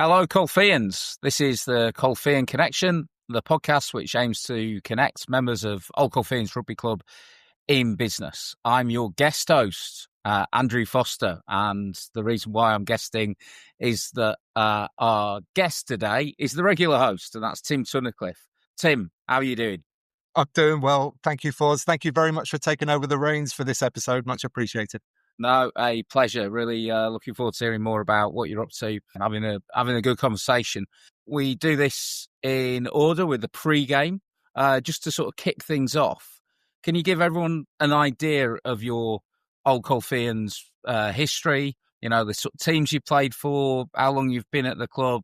Hello, Colfeians. This is the Colfeian Connection, the podcast which aims to connect members of Old Colfeians Rugby Club in business. I'm your guest host, Andrew Foster, and the reason why I'm guesting is that our guest today is the regular host, and that's Tim Tunnicliff. Tim, how are you doing? I'm doing well. Thank you, Foz. Thank you very much for taking over the reins for this episode. Much appreciated. No, a pleasure. Really looking forward to hearing more about what you're up to and having a good conversation. We do this in order with the pre-game, just to sort of kick things off. Can you give everyone an idea of your Old Colfeians history? You know, the sort of teams you played for, how long you've been at the club,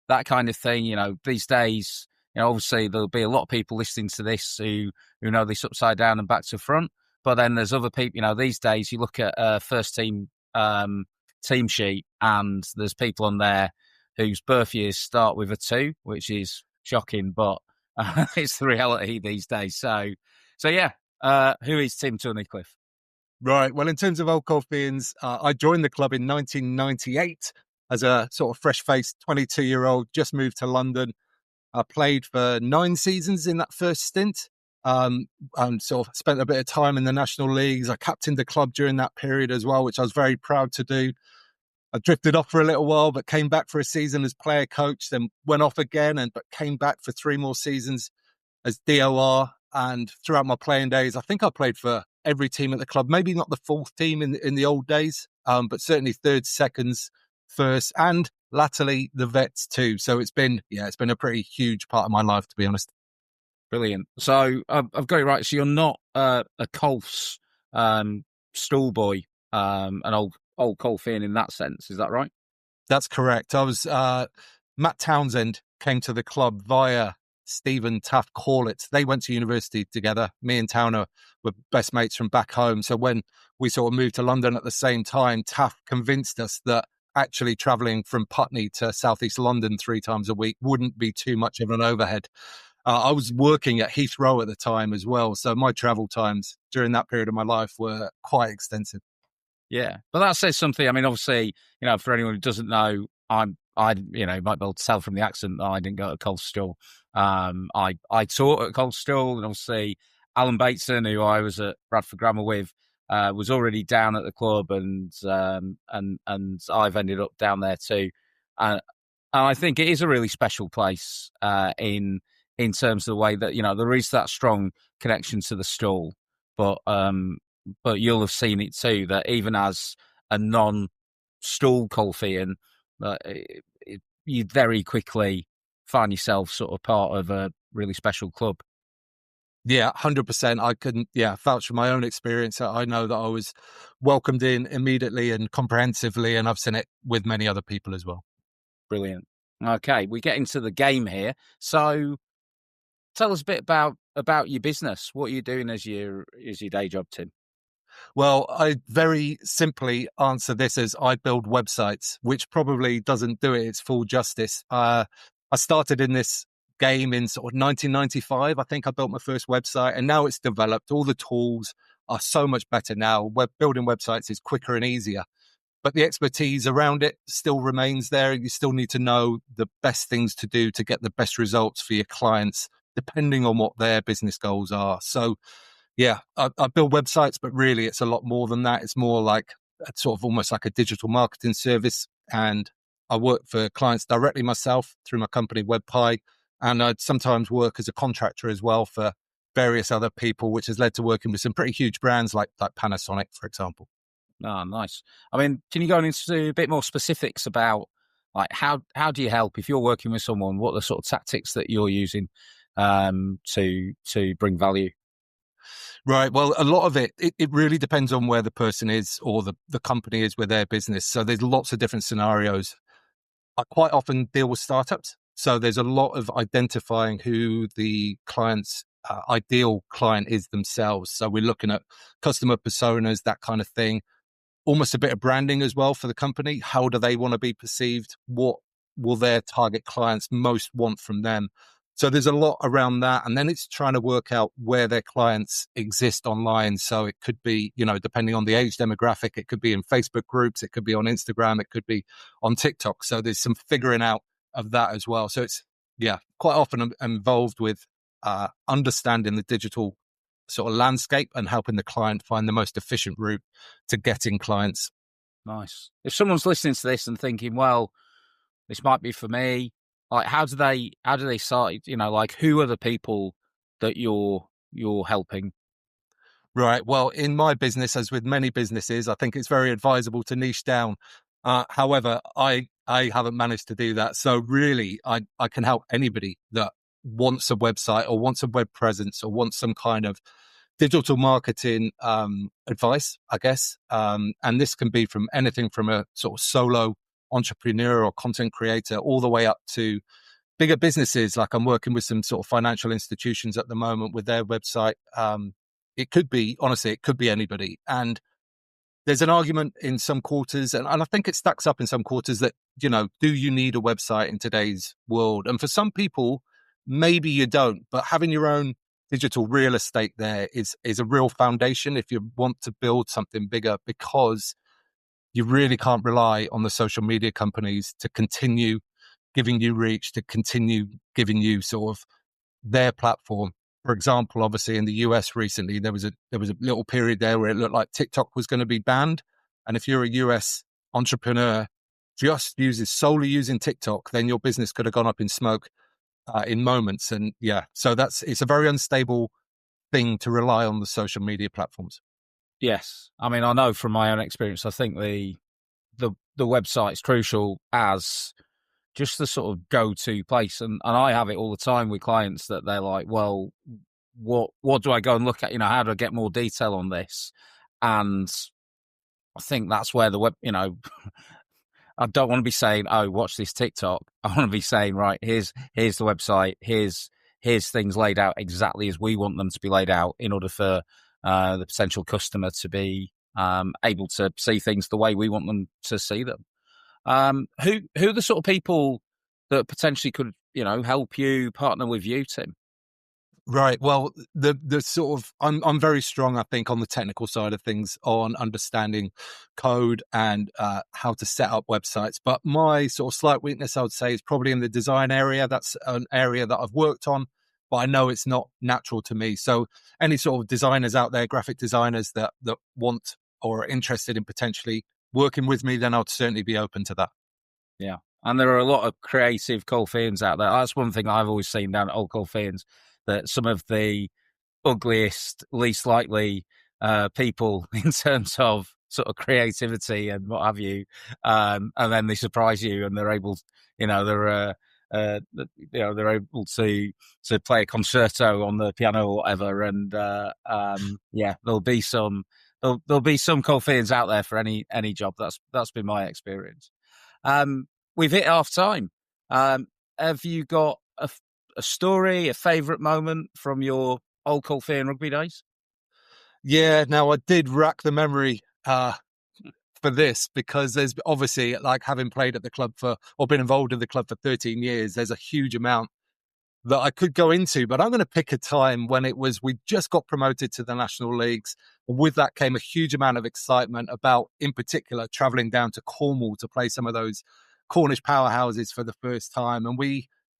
that kind of thing. You know, these days, obviously there'll be a lot of people listening to this who know this upside down and back to front. But then there's other people, these days you look at a first team team sheet and there's people on there whose birth years start with a 2, which is shocking, but it's the reality these days. So yeah, who is Tim Tunnicliff? Right. Well, in terms of Old Colfeians, I joined the club in 1998 as a sort of fresh-faced 22-year-old, just moved to London. I played for 9 seasons in that first stint. And sort of spent a bit of time in the national leagues. I captained the club during that period as well, which I was very proud to do. I drifted off for a little while, but came back for a season as player coach, then went off again, but came back for 3 more seasons as DOR. And throughout my playing days, I think I played for every team at the club, maybe not the 4th team in the old days, but certainly 3rd, 2nds, 1st, and latterly the vets too. So it's been a pretty huge part of my life, to be honest. Brilliant. So I've got it right. So you're not a Colf's stall boy, an old Colfeian in that sense. Is that right? That's correct. I was Matt Townsend came to the club via Stephen Taft Corlett. They went to university together. Me and Towner were best mates from back home. So when we sort of moved to London at the same time, Taft convinced us that actually travelling from Putney to southeast London 3 times a week wouldn't be too much of an overhead. I was working at Heathrow at the time as well, so my travel times during that period of my life were quite extensive. Yeah, but that says something. I mean, obviously, for anyone who doesn't know, I might be able to tell from the accent that I didn't go to Colfstool. I taught at Colfstool, and obviously Alan Bateson, who I was at Bradford Grammar with, was already down at the club, and I've ended up down there too. And I think it is a really special place in terms of the way that, there is that strong connection to the stall, but you'll have seen it too, that even as a non-stall Colfeian, you very quickly find yourself sort of part of a really special club. Yeah, 100%. I couldn't, vouch for my own experience. I know that I was welcomed in immediately and comprehensively, and I've seen it with many other people as well. Brilliant. Okay, we get into the game here. So tell us a bit about your business. What are you doing as your day job, Tim? Well, I very simply answer this as I build websites, which probably doesn't do it its full justice. I started in this game in sort of 1995. I think I built my first website, and now it's developed. All the tools are so much better now. Building websites is quicker and easier, but the expertise around it still remains there. You still need to know the best things to do to get the best results for your clients, depending on what their business goals are. So yeah, I build websites, but really it's a lot more than that. It's more like sort of almost like a digital marketing service. And I work for clients directly myself through my company WebPie. And I'd sometimes work as a contractor as well for various other people, which has led to working with some pretty huge brands like Panasonic, for example. Oh, nice. I mean, can you go into a bit more specifics about like how do you help if you're working with someone? What are the sort of tactics that you're using to bring value? Right. Well, a lot of it really depends on where the person is or the company is with their business. So there's lots of different scenarios. I quite often deal with startups. So there's a lot of identifying who the client's ideal client is themselves. So we're looking at customer personas, that kind of thing. Almost a bit of branding as well for the company. How do they want to be perceived? What will their target clients most want from them? So there's a lot around that. And then it's trying to work out where their clients exist online. So it could be, depending on the age demographic, it could be in Facebook groups, it could be on Instagram, it could be on TikTok. So there's some figuring out of that as well. So it's, quite often I'm involved with understanding the digital sort of landscape and helping the client find the most efficient route to getting clients. Nice. If someone's listening to this and thinking, well, this might be for me, like how do they start? Like who are the people that you're helping? Right. Well, in my business, as with many businesses, I think it's very advisable to niche down. However, I haven't managed to do that. So really, I can help anybody that wants a website or wants a web presence or wants some kind of digital marketing advice, I guess. And this can be from anything from a sort of solo entrepreneur or content creator all the way up to bigger businesses. Like I'm working with some sort of financial institutions at the moment with their website. It could be anybody. And there's an argument in some quarters, and I think it stacks up in some quarters that, do you need a website in today's world? And for some people, maybe you don't, but having your own digital real estate there is a real foundation if you want to build something bigger, because you really can't rely on the social media companies to continue giving you reach, to continue giving you sort of their platform. For example, obviously in the US recently, there was a little period there where it looked like TikTok was going to be banned. And if you're a US entrepreneur just solely using TikTok, then your business could have gone up in smoke in moments. And so it's a very unstable thing to rely on the social media platforms. Yes. I mean, I know from my own experience, I think the website's crucial as just the sort of go-to place. And I have it all the time with clients that they're like, well, what do I go and look at? How do I get more detail on this? And I think that's where the web, I don't want to be saying, oh, watch this TikTok. I want to be saying, right, here's the website. Here's things laid out exactly as we want them to be laid out in order for the potential customer to be able to see things the way we want them to see them. Who are the sort of people that potentially could, help you partner with you, Tim? Right. Well, the sort of I'm very strong, I think, on the technical side of things, on understanding code and how to set up websites. But my sort of slight weakness, I would say, is probably in the design area. That's an area that I've worked on, but I know it's not natural to me. So any sort of designers out there, graphic designers that want or are interested in potentially working with me, then I'd certainly be open to that. Yeah. And there are a lot of creative Colfeians out there. That's one thing I've always seen down at Old Colfeians, that some of the ugliest, least likely people in terms of sort of creativity and what have you, and then they surprise you and they're able, they're able to play a concerto on the piano or whatever, and there'll be some Colfeians out there for any job. That's been my experience. We've hit half time. Have you got a story, a favourite moment from your Old Colfeian rugby days? Yeah, now I did rack the memory for this, because there's obviously, like, having played at the club or been involved in the club for 13 years, there's a huge amount that I could go into, but I'm going to pick a time when we just got promoted to the national leagues. With that came a huge amount of excitement about, in particular, travelling down to Cornwall to play some of those Cornish powerhouses for the first time. And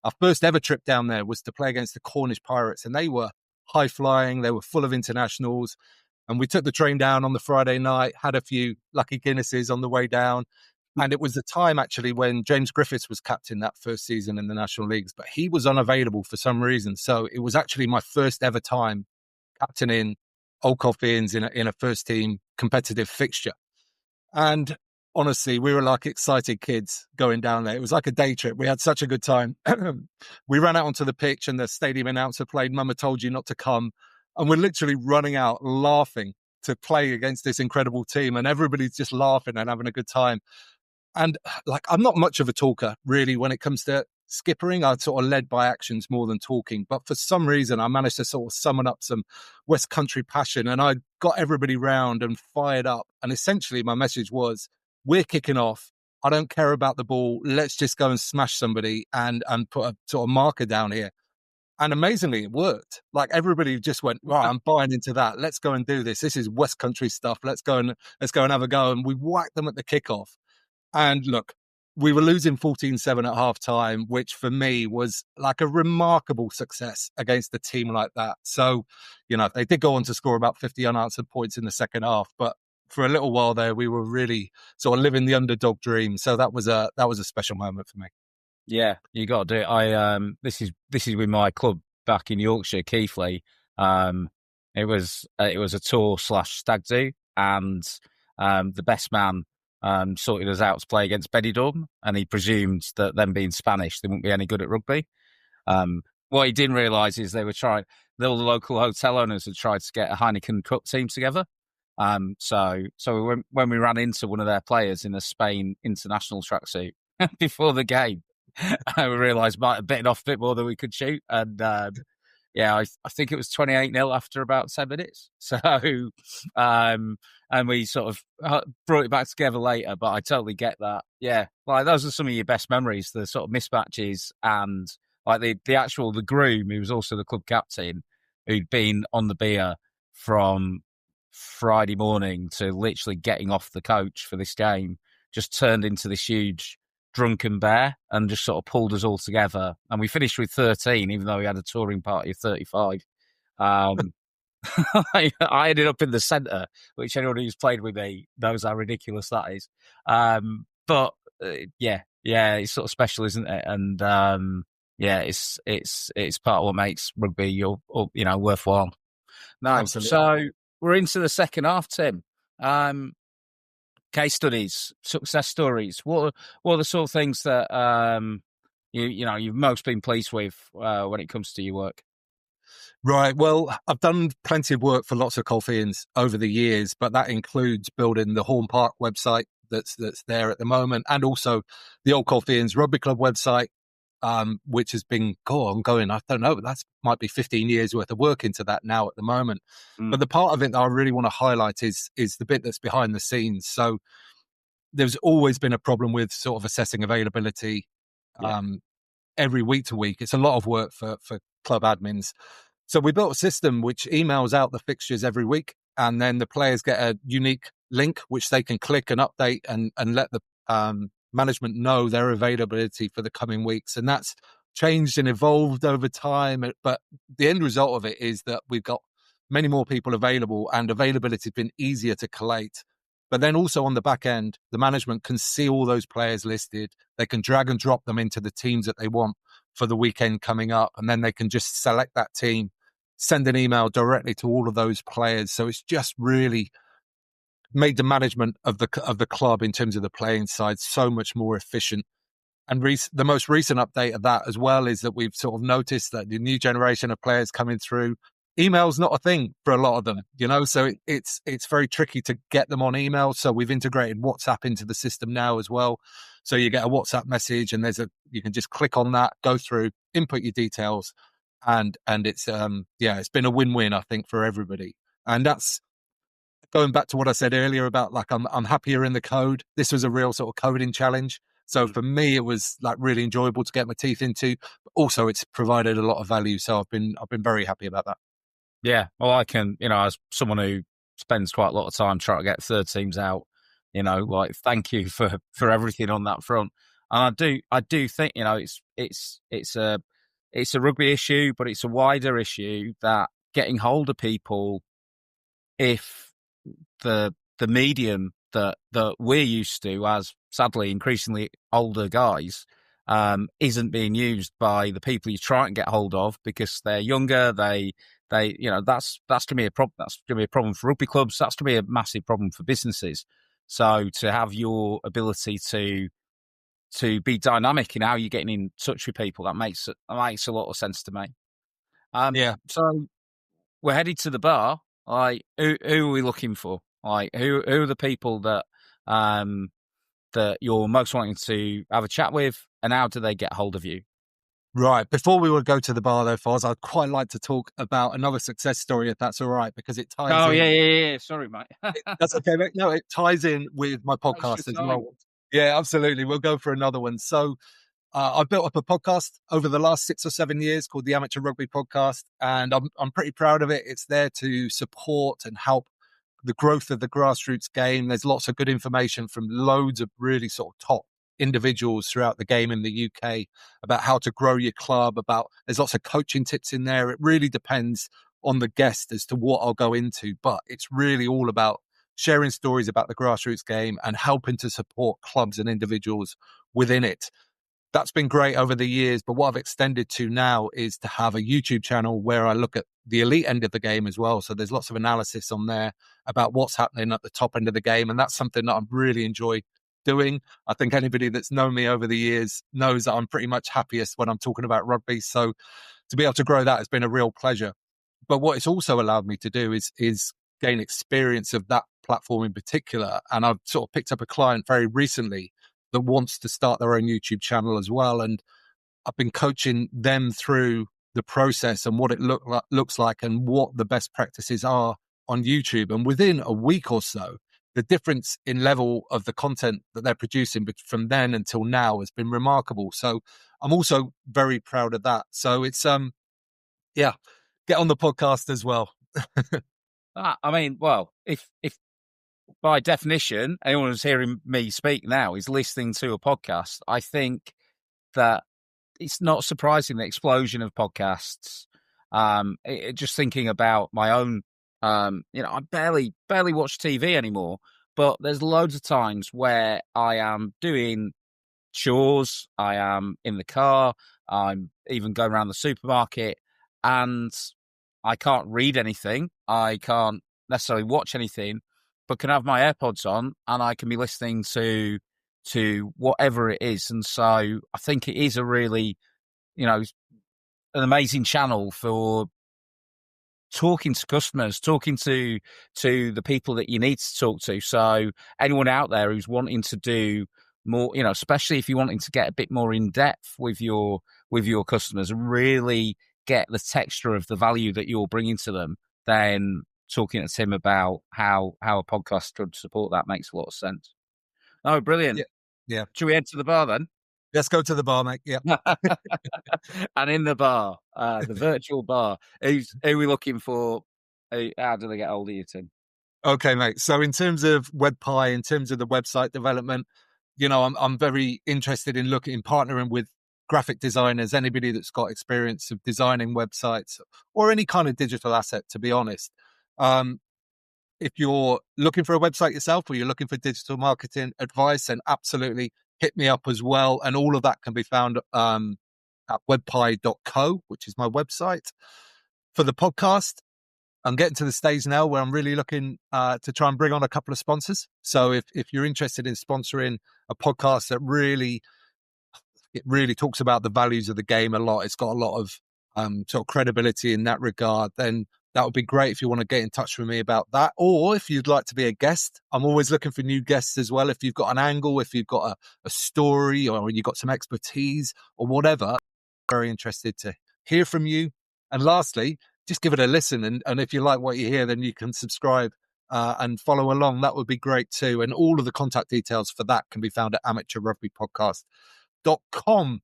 our first ever trip down there was to play against the Cornish Pirates, and they were high flying. They were full of internationals. And we took the train down on the Friday night, had a few lucky Guinnesses on the way down. And it was the time actually when James Griffiths was captain that first season in the National Leagues, but he was unavailable for some reason. So it was actually my first ever time captaining Old Colfeians in a first team competitive fixture. And honestly, we were like excited kids going down there. It was like a day trip. We had such a good time. We ran out onto the pitch and the stadium announcer played "Mama Told You Not to Come." And we're literally running out laughing to play against this incredible team. And everybody's just laughing and having a good time. And like, I'm not much of a talker really when it comes to skippering. I'm sort of led by actions more than talking. But for some reason, I managed to sort of summon up some West Country passion, and I got everybody round and fired up. And essentially my message was, we're kicking off. I don't care about the ball. Let's just go and smash somebody and put a sort of marker down here. And amazingly, it worked. Like everybody just went, right, I'm buying into that. Let's go and do this. This is West Country stuff. Let's go and have a go. And we whacked them at the kickoff. And look, we were losing 14-7 at half time, which for me was like a remarkable success against a team like that. So, they did go on to score about 50 unanswered points in the second half, but for a little while there, we were really sort of living the underdog dream. So that was a special moment for me. Yeah, you got to do it. This is with my club back in Yorkshire, Keighley. It was a tour / stag do, and the best man sorted us out to play against Benidorm, and he presumed that them being Spanish, they wouldn't be any good at rugby. What he didn't realise is all the local hotel owners had tried to get a Heineken Cup team together. So when we ran into one of their players in a Spain international tracksuit before the game, we realised might have bitten off a bit more than we could shoot, and I think it was 28-0 after about 10 minutes. So, and we sort of brought it back together later. But I totally get that. Yeah, like those are some of your best memories, the sort of mismatches, and like the groom who was also the club captain, who'd been on the beer from Friday morning to literally getting off the coach for this game, just turned into this huge drunken bear and just sort of pulled us all together. And we finished with 13, even though we had a touring party of 35. I ended up in the centre, which anyone who's played with me knows how ridiculous that is. But it's sort of special, isn't it? And it's part of what makes rugby worthwhile. No, Absolutely. so we're into the second half, Tim. Case studies, success stories. What are the sort of things that you've most been pleased with when it comes to your work? Right. Well, I've done plenty of work for lots of Colfeians over the years, but that includes building the Horn Park website that's there at the moment, and also the Old Colfeians Rugby Club website, which has been ongoing. I don't know, but that might be 15 years worth of work into that now at the moment. But the part of it that I really want to highlight is the bit that's behind the scenes. So there's always been a problem with sort of assessing availability every week to week. It's a lot of work for club admins. So we built a system which emails out the fixtures every week, and then the players get a unique link which they can click and update and let the management know their availability for the coming weeks. And that's changed and evolved over time. But the end result of it is that we've got many more people available, and availability has been easier to collate. But then also on the back end, the management can see all those players listed. They can drag and drop them into the teams that they want for the weekend coming up. And then they can just select that team, send an email directly to all of those players. So it's just really made the management of the club in terms of the playing side so much more efficient. And the most recent update of that as well is that we've sort of noticed that the new generation of players coming through, email's not a thing for a lot of them, so it's very tricky to get them on email. So we've integrated WhatsApp into the system now as well. So you get a WhatsApp message, and you can just click on that, go through, input your details, and it's it's been a win-win, I think, for everybody. And that's going back to what I said earlier about like I'm happier in the code. This was a real sort of coding challenge. So for me, it was like really enjoyable to get my teeth into. But also, it's provided a lot of value. So I've been very happy about that. Yeah, well, I can, as someone who spends quite a lot of time trying to get third teams out, like thank you for everything on that front. And I do think, it's a rugby issue, but it's a wider issue that getting hold of people, if the medium that we're used to as sadly increasingly older guys isn't being used by the people you try and get hold of because they're younger, they that's going to be a problem. That's going to be a problem for rugby clubs. That's going to be a massive problem for businesses. So to have your ability to be dynamic in how you're getting in touch with people, that makes a lot of sense to me. So we're headed to the bar. Like, who are we looking for? Like, who are the people that that you're most wanting to have a chat with, and how do they get hold of you? Right. Before we would go to the bar, though, Foz, I'd quite like to talk about another success story, if that's all right, because it ties in. Oh, yeah. Sorry, mate. That's okay, mate. No, it ties in with my podcast as well. Yeah, absolutely. We'll go for another one. So I've built up a podcast over the last 6 or 7 years called the Amateur Rugby Podcast, and I'm pretty proud of it. It's there to support and help the growth of the grassroots game. There's lots of good information from loads of really sort of top individuals throughout the game in the UK about how to grow your club. There's lots of coaching tips in there. It really depends on the guest as to what I'll go into, but it's really all about sharing stories about the grassroots game and helping to support clubs and individuals within it. That's been great over the years, but what I've extended to now is to have a YouTube channel where I look at the elite end of the game as well. So there's lots of analysis on there about what's happening at the top end of the game, and that's something that I really enjoy doing. I think anybody that's known me over the years knows that I'm pretty much happiest when I'm talking about rugby. So to be able to grow that has been a real pleasure. But what it's also allowed me to do is gain experience of that platform in particular. And I've sort of picked up a client very recently that wants to start their own YouTube channel as well. And I've been coaching them through the process and what it looks like and what the best practices are on YouTube. And within a week or so, the difference in level of the content that they're producing from then until now has been remarkable. So I'm also very proud of that. So it's, yeah, get on the podcast as well. I mean, well, if by definition, anyone who's hearing me speak now is listening to a podcast, I think that it's not surprising the explosion of podcasts. Just thinking about my own, I barely watch TV anymore, but there's loads of times where I am doing chores, I am in the car, I'm even going around the supermarket, and I can't read anything. I can't necessarily watch anything, but can have my AirPods on and I can be listening to whatever it is. And so I think it is a really, an amazing channel for talking to customers, talking to the people that you need to talk to. So anyone out there who's wanting to do more, especially if you're wanting to get a bit more in depth with your customers, really get the texture of the value that you're bringing to them, then talking to Tim about how a podcast could support that makes a lot of sense. Oh, brilliant. Yeah. Should we head to the bar then? Let's go to the bar, mate. Yeah. And in the bar, the virtual bar, who are we looking for? How do they get hold of you, Tim? Okay, mate. So in terms of WebPie, in terms of the website development, I'm very interested in partnering with graphic designers, anybody that's got experience of designing websites or any kind of digital asset, to be honest. If you're looking for a website yourself or you're looking for digital marketing advice, then absolutely hit me up as well. And all of that can be found at webpie.co, which is my website. For the podcast, I'm getting to the stage now where I'm really looking to try and bring on a couple of sponsors. So if you're interested in sponsoring a podcast that really talks about the values of the game a lot, it's got a lot of sort of credibility in that regard, then that would be great if you want to get in touch with me about that. Or if you'd like to be a guest, I'm always looking for new guests as well. If you've got an angle, if you've got a story or you've got some expertise or whatever, I'm very interested to hear from you. And lastly, just give it a listen. And if you like what you hear, then you can subscribe and follow along. That would be great too. And all of the contact details for that can be found at amateurrugbypodcast.com.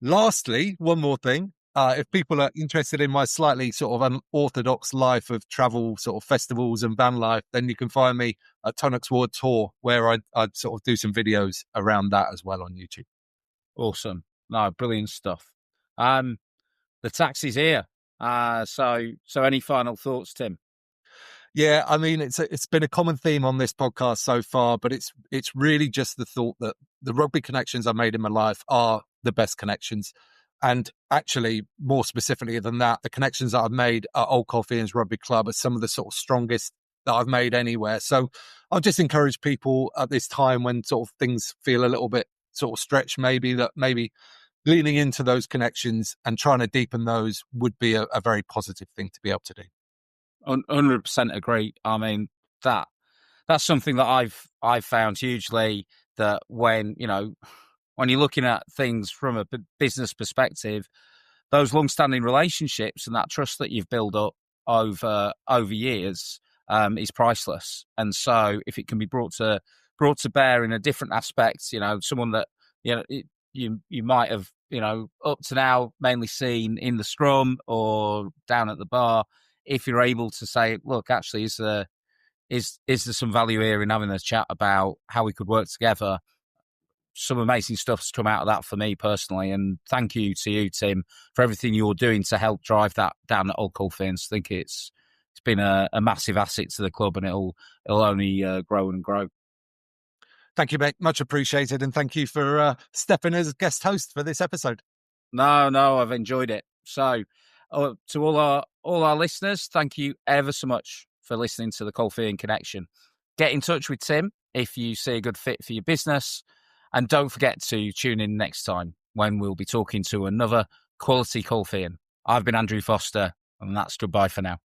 Lastly, one more thing. If people are interested in my slightly sort of unorthodox life of travel, sort of festivals and van life, then you can find me at Tunnicliff World Tour, where I'd sort of do some videos around that as well on YouTube. Awesome. No, brilliant stuff. The taxi's here. So any final thoughts, Tim? Yeah, I mean, it's been a common theme on this podcast so far, but it's really just the thought that the rugby connections I've made in my life are the best connections. And actually, more specifically than that, the connections that I've made at Old Colfeians Rugby Club are some of the sort of strongest that I've made anywhere. So I'll just encourage people at this time when sort of things feel a little bit sort of stretched, maybe leaning into those connections and trying to deepen those would be a very positive thing to be able to do. 100% agree. I mean, that's something that I've found hugely, that when you're looking at things from a business perspective, those long-standing relationships and that trust that you've built up over years is priceless. And so if it can be brought to bear in a different aspect, someone that you might have, up to now mainly seen in the scrum or down at the bar. If you're able to say, look, actually, is there some value here in having a chat about how we could work together? Some amazing stuff's come out of that for me personally, and thank you to you, Tim, for everything you're doing to help drive that down at Old Colfeians. I think it's been a massive asset to the club, and it'll only grow and grow. Thank you, mate. Much appreciated, and thank you for stepping as guest host for this episode. No, I've enjoyed it. So, to all our listeners, thank you ever so much for listening to the Colfeian Connection. Get in touch with Tim if you see a good fit for your business. And don't forget to tune in next time when we'll be talking to another quality Colfeian. I've been Andrew Foster, and that's goodbye for now.